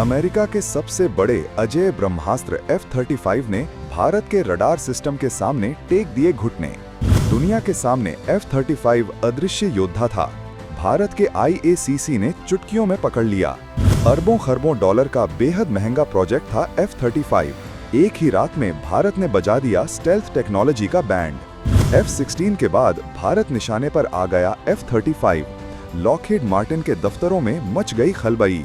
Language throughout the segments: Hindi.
अमेरिका के सबसे बड़े अजेय ब्रह्मास्त्र F-35 ने भारत के रडार सिस्टम के सामने टेक दिए घुटने। दुनिया के सामने F-35 अदृश्य योद्धा था। भारत के IACC ने चुटकियों में पकड़ लिया। अरबों खरबों डॉलर का बेहद महंगा प्रोजेक्ट था F-35। एक ही रात में भारत ने बजा दिया स्टेल्थ टेक्नोलॉजी का बैंड। F-16 के बाद भारत निशाने पर आ गया F-35। लॉकहीड मार्टिन के दफ्तरों में मच गई खलबली।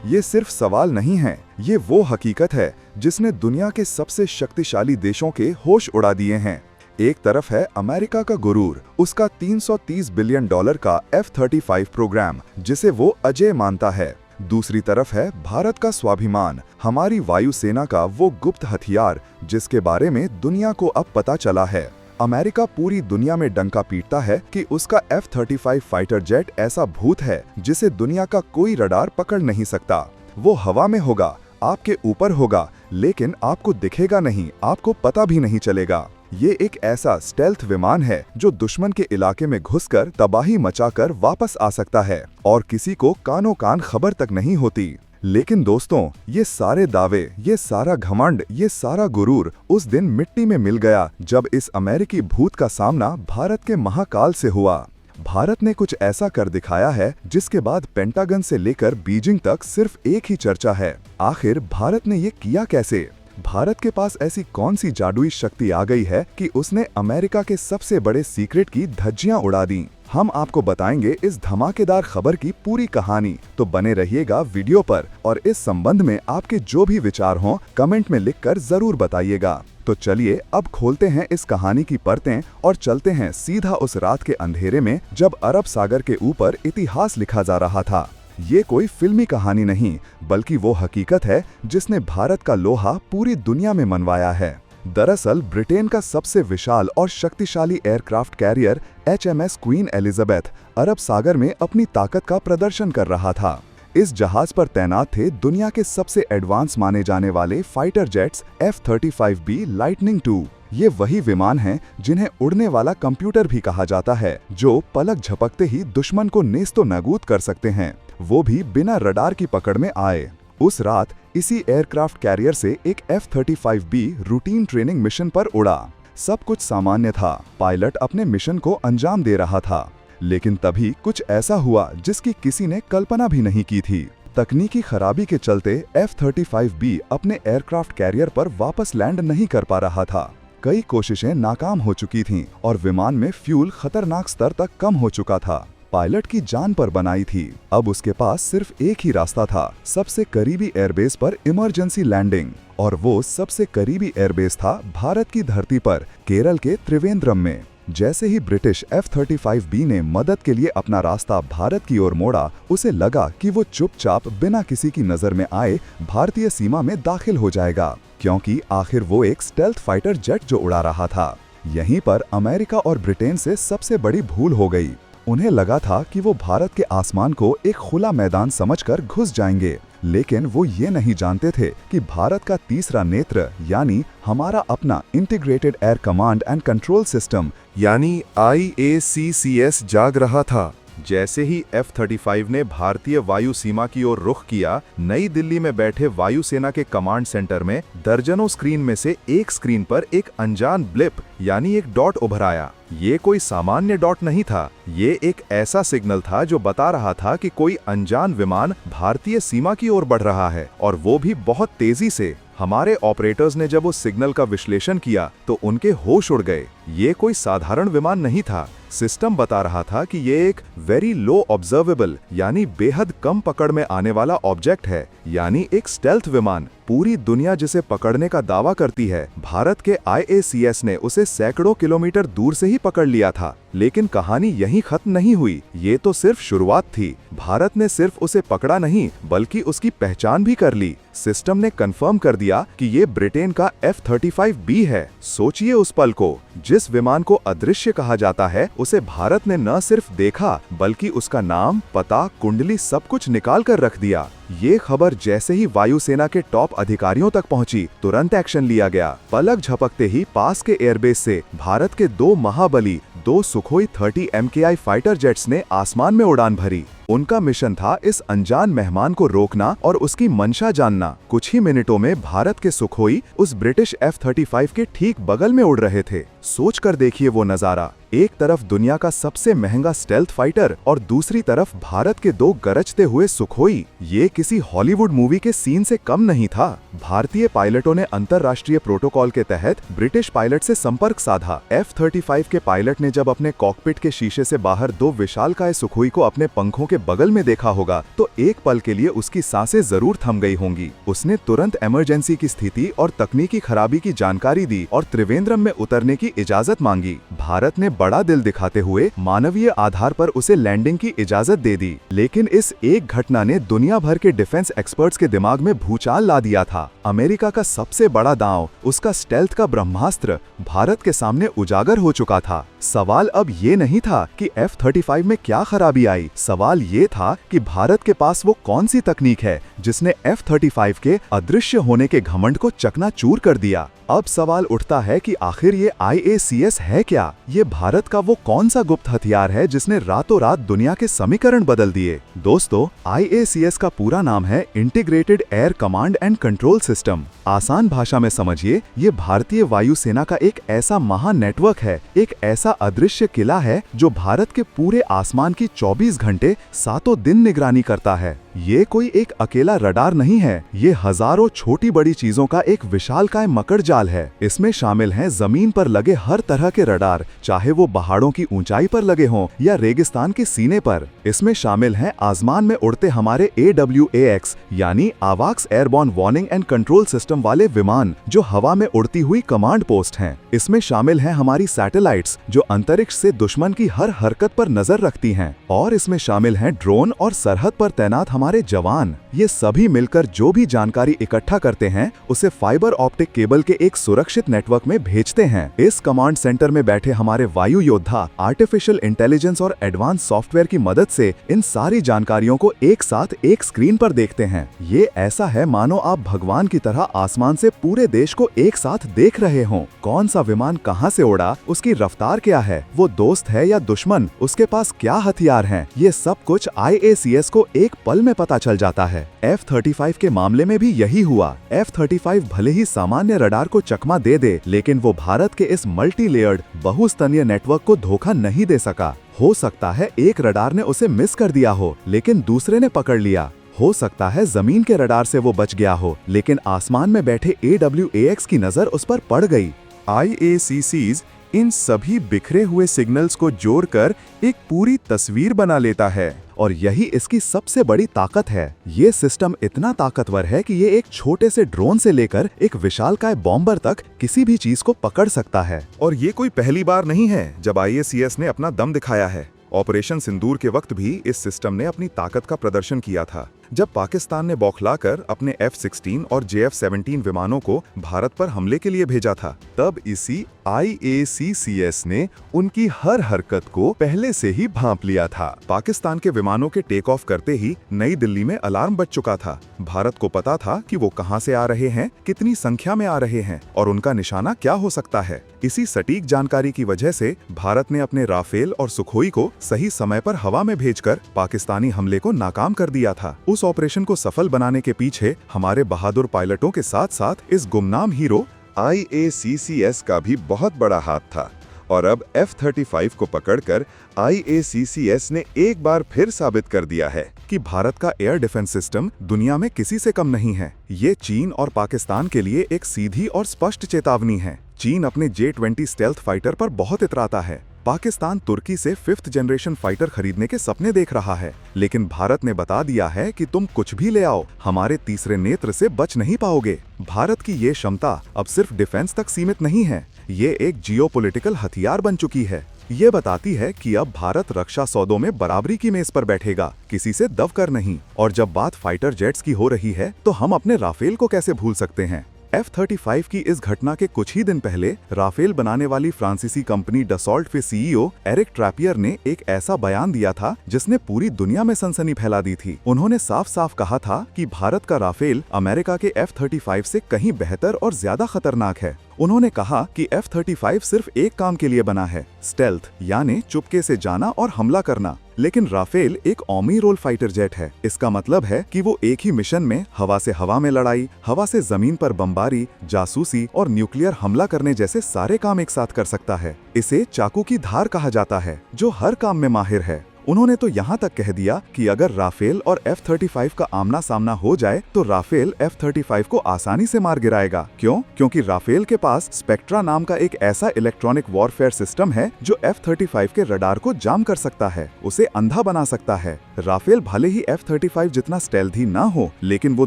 ये सिर्फ सवाल नहीं है, ये वो हकीकत है जिसने दुनिया के सबसे शक्तिशाली देशों के होश उड़ा दिए हैं। एक तरफ है अमेरिका का गुरूर, उसका 330 बिलियन डॉलर का F-35 प्रोग्राम, जिसे वो अजेय मानता है। दूसरी तरफ है भारत का स्वाभिमान, हमारी वायुसेना का वो गुप्त हथियार जिसके बारे में दुनिया को अब पता चला है। अमेरिका पूरी दुनिया में डंका पीटता है कि उसका F-35 फाइटर जेट ऐसा भूत है जिसे दुनिया का कोई रडार पकड़ नहीं सकता। वो हवा में होगा, आपके ऊपर होगा, लेकिन आपको दिखेगा नहीं, आपको पता भी नहीं चलेगा। ये एक ऐसा स्टेल्थ विमान है जो दुश्मन के इलाके में घुसकर तबाही मचाकर वापस आ सकता है और किसी को कानों कान खबर तक नहीं होती। लेकिन दोस्तों, ये सारे दावे, ये सारा घमंड, ये सारा गुरूर उस दिन मिट्टी में मिल गया जब इस अमेरिकी भूत का सामना भारत के महाकाल से हुआ। भारत ने कुछ ऐसा कर दिखाया है जिसके बाद पेंटागन से लेकर बीजिंग तक सिर्फ एक ही चर्चा है। आखिर भारत ने ये किया कैसे? भारत के पास ऐसी कौन सी जादुई शक्ति आ गई है कि उसने अमेरिका के सबसे बड़े सीक्रेट की धज्जियां उड़ा दी? हम आपको बताएंगे इस धमाकेदार खबर की पूरी कहानी, तो बने रहिएगा वीडियो पर और इस संबंध में आपके जो भी विचार हों कमेंट में लिखकर जरूर बताइएगा। तो चलिए अब खोलते हैं इस कहानी की परतें और चलते हैं सीधा उस रात के अंधेरे में जब अरब सागर के ऊपर इतिहास लिखा जा रहा था। ये कोई फिल्मी कहानी नहीं, बल्कि वो हकीकत है जिसने भारत का लोहा पूरी दुनिया में मनवाया है। दरअसल ब्रिटेन का सबसे विशाल और शक्तिशाली aircraft carrier HMS Queen Elizabeth Arab Sagar में अपनी ताकत का प्रदर्शन कर रहा था। इस जहाज पर तैनात थे दुनिया के सबसे एडवांस माने जाने वाले fighter jets F-35B lightning II। ये वही विमान हैं जिन्हें उड़ने वाला कंप्यूटर भी कहा जाता है, जो पलक झपकते ही दुश्मन को नेस्तो नाबूद कर सकते हैं, वो भी बिना रडार की पकड़ में आए। उस रात इसी एयरक्राफ्ट कैरियर से एक F-35B रूटीन ट्रेनिंग मिशन पर उड़ा। सब कुछ सामान्य था, पायलट अपने मिशन को अंजाम दे रहा था। लेकिन तभी कुछ ऐसा हुआ जिसकी किसी ने कल्पना भी नहीं की थी। तकनीकी खराबी के चलते F-35B अपने एयरक्राफ्ट कैरियर पर वापस लैंड नहीं कर पा रहा था। कई कोशिशें नाकाम हो चुकी थीं और विमान में फ्यूल खतरनाक स्तर तक कम हो चुका था। पायलट की जान पर बनाई थी। अब उसके पास सिर्फ एक ही रास्ता था, सबसे करीबी एयरबेस पर इमरजेंसी लैंडिंग। और वो सबसे करीबी एयरबेस था भारत की धरती पर, केरल के त्रिवेंद्रम में। जैसे ही ब्रिटिश F-35B ने मदद के लिए अपना रास्ता भारत की ओर मोड़ा, उसे लगा कि वो चुपचाप बिना किसी की नजर में आए भारतीय सीमा में दाखिल हो जाएगा, क्योंकि आखिर वो एक स्टेल्थ फाइटर जेट जो उड़ा रहा था। यहीं पर अमेरिका और ब्रिटेन से सबसे बड़ी भूल हो गई। उन्हें लगा था कि वो भारत के आसमान को एक खुला मैदान समझकर घुस जाएंगे, लेकिन वो ये नहीं जानते थे कि भारत का तीसरा नेत्र यानी हमारा अपना integrated air command and control system यानी IACCS जाग रहा था। जैसे ही F-35 ने भारतीय वायु सीमा की ओर रुख किया, नई दिल्ली में बैठे वायुसेना के कमांड सेंटर में दर्जनों स्क्रीन में से एक स्क्रीन पर एक अनजान ब्लिप यानी एक डॉट उभर आया। ये कोई सामान्य डॉट नहीं था, ये एक ऐसा सिग्नल था जो बता रहा था कि कोई अनजान विमान भारतीय सीमा की ओर बढ़ रहा है, और वो भी बहुत तेजी से। हमारे ऑपरेटर्स ने जब उस सिग्नल का विश्लेषण किया तो उनके होश उड़ गए। ये कोई साधारण विमान नहीं था। सिस्टम बता रहा था कि ये एक वेरी लो ऑब्जर्वेबल यानी बेहद कम पकड़ में आने वाला ऑब्जेक्ट है, यानी एक स्टेल्थ विमान। पूरी दुनिया जिसे पकड़ने का दावा करती है, भारत के IACS ने उसे सैकड़ों किलोमीटर दूर से ही पकड़ लिया था। लेकिन कहानी यहीं खत्म नहीं हुई, ये तो सिर्फ शुरुआत थी। भारत ने सिर्फ उसे पकड़ा नहीं, बल्कि उसकी पहचान भी कर ली। सिस्टम ने कंफर्म कर दिया कि ये ब्रिटेन का F-35B है। सोचिए उस पल को, जिस विमान को अदृश्य कहा जाता है, उसे भारत ने न सिर्फ देखा बल्कि उसका नाम, पता, कुंडली सब कुछ निकाल कर रख दिया। ये खबर जैसे ही वायुसेना के टॉप अधिकारियों तक पहुंची, तुरंत एक्शन लिया गया। पलक झपकते ही पास के एयरबेस से भारत के दो महाबली, 2 सुखोई 30 MKI फाइटर जेट्स ने आसमान में उड़ान भरी। उनका मिशन था इस अनजान मेहमान को रोकना और उसकी मंशा जानना। कुछ ही मिनटों में भारत के सुखोई उस ब्रिटिश F-35 के ठीक बगल में उड़ रहे थे। सोच कर देखिए वो नजारा, एक तरफ दुनिया का सबसे महंगा स्टेल्थ फाइटर और दूसरी तरफ भारत के दो गरजते हुए सुखोई। ये किसी हॉलीवुड मूवी के सीन से कम नहीं था। भारतीय पायलटों ने अंतरराष्ट्रीय प्रोटोकॉल के तहत ब्रिटिश पायलट से संपर्क साधा। F-35 के पायलट ने जब अपने कॉकपिट के शीशे से बाहर दो विशालकाय सुखोई को अपने पंखों के बगल में देखा होगा तो एक पल के लिए उसकी सांसें जरूर थम गई होंगी। उसने तुरंत इमरजेंसी की स्थिति और तकनीकी खराबी की जानकारी दी और त्रिवेंद्रम में उतरने की इजाजत मांगी। भारत ने बड़ा दिल दिखाते हुए मानवीय आधार पर उसे लैंडिंग की इजाजत दे दी, लेकिन इस एक घटना ने दुनिया भर के डिफेंस एक्सपर्ट्स के दिमाग में भूचाल ला दिया था। अमेरिका का सबसे बड़ा दांव, उसका स्टेल्थ का ब्रह्मास्त्र, भारत के सामने उजागर हो चुका था। सवाल अब ये नहीं था कि F-35 में क्या खराबी आई, सवाल ये था कि भारत के पास वो कौन सी तकनीक है जिसने F-35 के अदृश्य होने के घमंड को चकनाचूर कर दिया। अब सवाल उठता है कि आखिर ये IACS है क्या? ये भारत का वो कौन सा गुप्त हथियार है जिसने रातों रात दुनिया के समीकरण बदल दिए? दोस्तों, IACS का पूरा नाम है integrated air command and control system. आसान भाषा में समझिए, ये भारतीय वायुसेना का एक ऐसा महान नेटवर्क है, एक ऐसा अदृश्य किला है जो भारत के पूरे आसमान की 24 घंटे सातों दिन निगरानी करता है। ये कोई एक अकेला रडार नहीं है, ये हजारों छोटी बड़ी चीजों का एक विशालकाय मकड़ जाल है। इसमें शामिल हैं जमीन पर लगे हर तरह के रडार, चाहे वो पहाड़ों की ऊंचाई पर लगे हों या रेगिस्तान के सीने पर। इसमें शामिल हैं आसमान में उड़ते हमारे AWACS यानी आवाक्स airborne warning and control system वाले विमान, जो हवा में उड़ती हुई कमांड पोस्ट हैं। इसमें शामिल हैं हमारी सैटेलाइट्स, जो अंतरिक्ष से दुश्मन की हर हरकत पर नजर रखती हैं। और इसमें शामिल हैं ड्रोन और सरहद पर तैनात हमारे जवान। ये सभी मिलकर जो भी जानकारी इकट्ठा करते हैं उसे फाइबर ऑप्टिक केबल के एक सुरक्षित नेटवर्क में भेजते हैं। इस कमांड सेंटर में बैठे हमारे वायु योद्धा आर्टिफिशियल इंटेलिजेंस और एडवांस सॉफ्टवेयर की मदद से इन सारी जानकारियों को एक साथ एक स्क्रीन पर देखते हैं। ये ऐसा है मानो आप भगवान की तरह आसमान से पूरे देश को एक साथ देख रहे हों। कौन सा विमान कहां से उड़ा, उसकी रफ्तार क्या है, वो दोस्त है या दुश्मन, उसके पास क्या हथियार हैं, ये सब कुछ IACS को एक पल में पता चल जाता है। F-35 के मामले में भी यही हुआ। F-35 भले ही सामान्य रडार को चकमा दे दे, लेकिन वो भारत के इस मल्टी लेयर्ड बहुस्तरीय नेटवर्क को धोखा नहीं दे सका। हो सकता है एक रडार ने उसे मिस कर दिया हो, लेकिन दूसरे ने पकड़ लिया। हो सकता है जमीन के रडार से वो बच गया हो, लेकिन आसमान में बैठे AWACS की नजर उस पर पड़ गई। IACS इन सभी बिखरे हुए सिग्नल्स को जोड़कर एक पूरी तस्वीर बना लेता है, और यही इसकी सबसे बड़ी ताकत है। ये सिस्टम इतना ताकतवर है कि ये एक छोटे से ड्रोन से लेकर एक विशालकाय बॉम्बर तक किसी भी चीज को पकड़ सकता है। और ये कोई पहली बार नहीं है जब IACS ने अपना दम दिखाया है। ऑपरेशन सिंदूर के वक्त भी इस सिस्टम ने अपनी ताकत का प्रदर्शन किया था। जब पाकिस्तान ने बौखलाकर अपने F-16 और JF-17 विमानों को भारत पर हमले के लिए भेजा था, तब इसी IACS ने उनकी हर हरकत को पहले से ही भांप लिया था। पाकिस्तान के विमानों के टेक ऑफ करते ही नई दिल्ली में अलार्म बज चुका था। भारत को पता था कि वो कहां से आ रहे हैं, कितनी संख्या में आ रहे हैं और उनका निशाना क्या हो सकता है। इसी सटीक जानकारी की वजह से भारत ने अपने राफेल और सुखोई को सही समय पर हवा में भेजकर पाकिस्तानी हमले को नाकाम कर दिया था। उस ऑपरेशन को सफल बनाने के पीछे हमारे बहादुर पायलटों के साथ साथ इस गुमनाम हीरो IACS का भी बहुत बड़ा हाथ था। और अब F-35 को पकड़कर IACS ने एक बार फिर साबित कर दिया है कि भारत का एयर डिफेंस सिस्टम दुनिया में किसी से कम नहीं है। ये चीन और पाकिस्तान के लिए एक सीधी और स्पष्ट चेतावनी है। चीन अपने J-20 स्टेल्थ फाइटर पर बहुत इतराता है। पाकिस्तान तुर्की से 5th जनरेशन फाइटर खरीदने के सपने देख रहा है, लेकिन भारत ने बता दिया है कि तुम कुछ भी ले आओ, हमारे तीसरे नेत्र से बच नहीं पाओगे। भारत की ये क्षमता अब सिर्फ डिफेंस तक सीमित नहीं है, ये एक जियोपॉलिटिकल हथियार बन चुकी है। ये बताती है कि अब भारत रक्षा सौदों में बराबरी की मेज पर बैठेगा, किसी से दबकर नहीं। और जब बात फाइटर जेट्स की हो रही है तो हम अपने राफेल को कैसे भूल सकते हैं। F-35 की इस घटना के कुछ ही दिन पहले राफेल बनाने वाली फ्रांसीसी कंपनी डसॉल्ट के CEO एरिक ट्रैपियर ने एक ऐसा बयान दिया था जिसने पूरी दुनिया में सनसनी फैला दी थी। उन्होंने साफ साफ कहा था कि भारत का राफेल अमेरिका के F-35 से कहीं बेहतर और ज्यादा खतरनाक है। उन्होंने कहा कि F-35 सिर्फ एक काम के लिए बना है, स्टेल्थ, यानी चुपके से जाना और हमला करना। लेकिन राफेल एक ऑमी रोल फाइटर जेट है। इसका मतलब है कि वो एक ही मिशन में हवा से हवा में लड़ाई, हवा से जमीन पर बमबारी, जासूसी और न्यूक्लियर हमला करने जैसे सारे काम एक साथ कर सकता है। इसे चाकू की धार कहा जाता है, जो हर काम में माहिर है। उन्होंने तो यहाँ तक कह दिया कि अगर राफेल और F-35 का आमना सामना हो जाए तो राफेल F-35 को आसानी से मार गिराएगा। क्यों? क्योंकि राफेल के पास स्पेक्ट्रा नाम का एक ऐसा इलेक्ट्रॉनिक वॉरफेयर सिस्टम है जो F-35 के रडार को जाम कर सकता है, उसे अंधा बना सकता है। राफेल भले ही F-35 जितना स्टेल्थी ना हो, लेकिन वो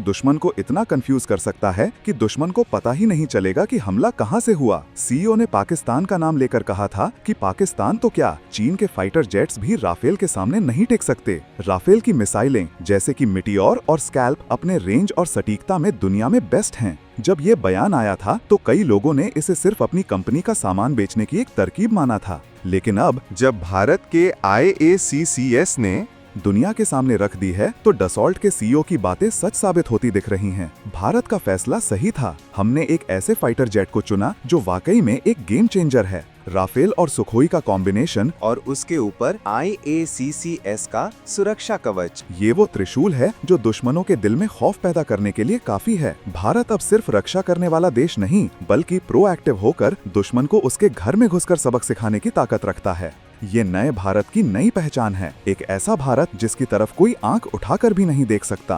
दुश्मन को इतना कंफ्यूज कर सकता है कि दुश्मन को पता ही नहीं चलेगा कि हमला कहाँ से हुआ। सीईओ ने पाकिस्तान का नाम लेकर कहा था कि पाकिस्तान तो क्या, चीन के फाइटर जेट्स भी राफेल के सामने नहीं टिक सकते। राफेल की मिसाइलें जैसे कि मिटियोर और स्कैल्प अपने रेंज और सटीकता में दुनिया में बेस्ट हैं। जब ये बयान आया था तो कई लोगों ने इसे सिर्फ अपनी कंपनी का सामान बेचने की एक तरकीब माना था, लेकिन अब जब भारत के IACCS ने दुनिया के सामने रख दी है तो डसॉल्ट के सीईओ की बातें सच साबित होती दिख रही हैं। भारत का फैसला सही था। हमने एक ऐसे फाइटर जेट को चुना जो वाकई में एक गेम चेंजर है। राफेल और सुखोई का कॉम्बिनेशन और उसके ऊपर IACCS का सुरक्षा कवच, ये वो त्रिशूल है जो दुश्मनों के दिल में खौफ पैदा करने के लिए काफी है। भारत अब सिर्फ रक्षा करने वाला देश नहीं, बल्कि प्रोएक्टिव होकर दुश्मन को उसके घर में घुसकर सबक सिखाने की ताकत रखता है। ये नए भारत की नई पहचान है, एक ऐसा भारत जिसकी तरफ कोई आंख उठाकर भी नहीं देख सकता।